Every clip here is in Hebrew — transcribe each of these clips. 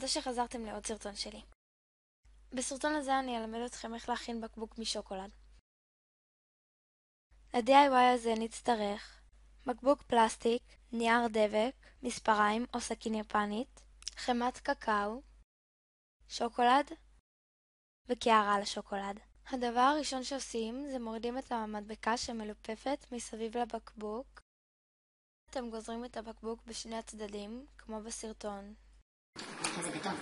תודה שחזרתם לעוד סרטון שלי. בסרטון הזה אני אלמד אתכם איך להכין בקבוק משוקולד. ל-DIY הזה נצטרך בקבוק פלסטיק, נייר דבק, מספריים או סכין יפנית, חמת קקאו, שוקולד וקערה לשוקולד. הדבר הראשון שעושים זה מורידים את המדבקה שמלופפת מסביב לבקבוק. אתם גוזרים את הבקבוק בשני הצדדים, כמו בסרטון. זה בטון.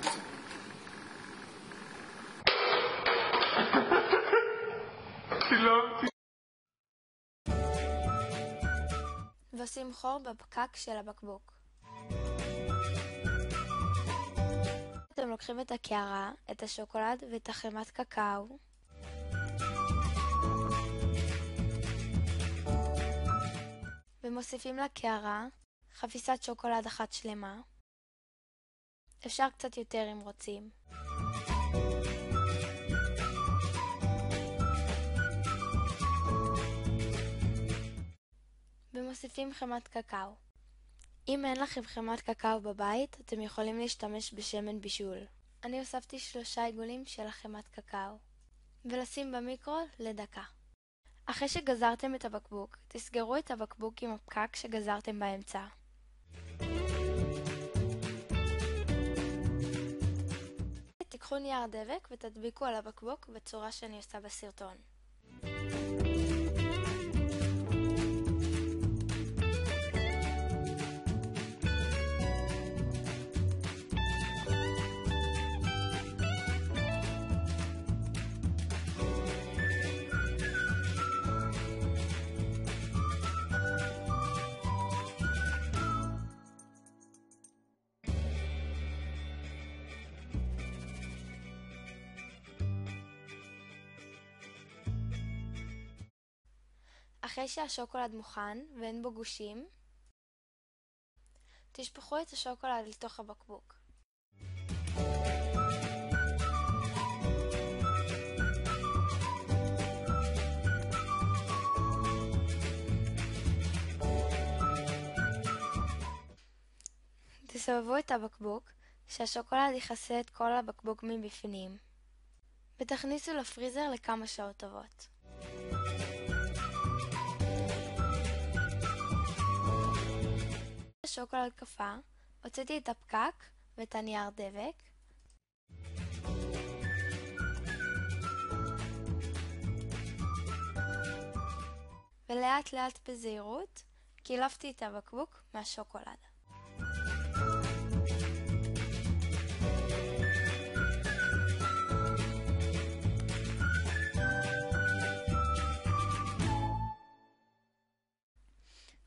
ועושים חור בפקק של הבקבוק. אתם לוקחים את הקערה, את השוקולד ואת החמת קקאו. ומוסיפים לקערה חפיסת שוקולד אחת שלמה. אפשר קצת יותר אם רוצים. ומוסיפים חמת קקאו. אם אין לכם חמת קקאו בבית, אתם יכולים להשתמש בשמן בישול. אני הוספתי 3 עיגולים של החמת קקאו. ולשים במיקרו לדקה. אחרי שגזרתם את הבקבוק, תסגרו את הבקבוק עם הפקק שגזרתם באמצע. תיקחו נייר דבק ותדביקו על הבקבוק בצורה שאני עושה בסרטון. אחרי שהשוקולד מוכן ואין בו גושים, תשפכו את השוקולד לתוך הבקבוק. תסובבו את הבקבוק, שהשוקולד יכסה את כל הבקבוק מבפנים, ותכניסו לפריזר לכמה שעות טובות. השוקולד קפא, הוצאתי את הפקק ואת הנייר דבק. ולאט לאט בזהירות קילפתי את הבקבוק מהשוקולד.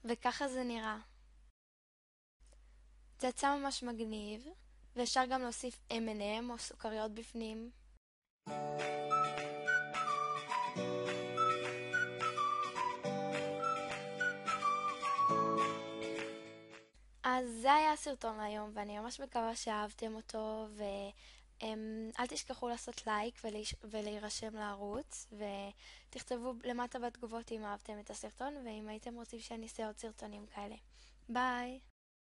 וככה זה נראה. זה יצא ממש מגניב, ואפשר גם להוסיף M&M או סוכריות בפנים. אז זה היה הסרטון להיום, ואני ממש מקווה שאהבתם אותו, ואל תשכחו לעשות לייק ולהירשם לערוץ, ותכתבו למטה בתגובות אם אהבתם את הסרטון, ואם הייתם רוצים שאני אעשה עוד סרטונים כאלה. ביי!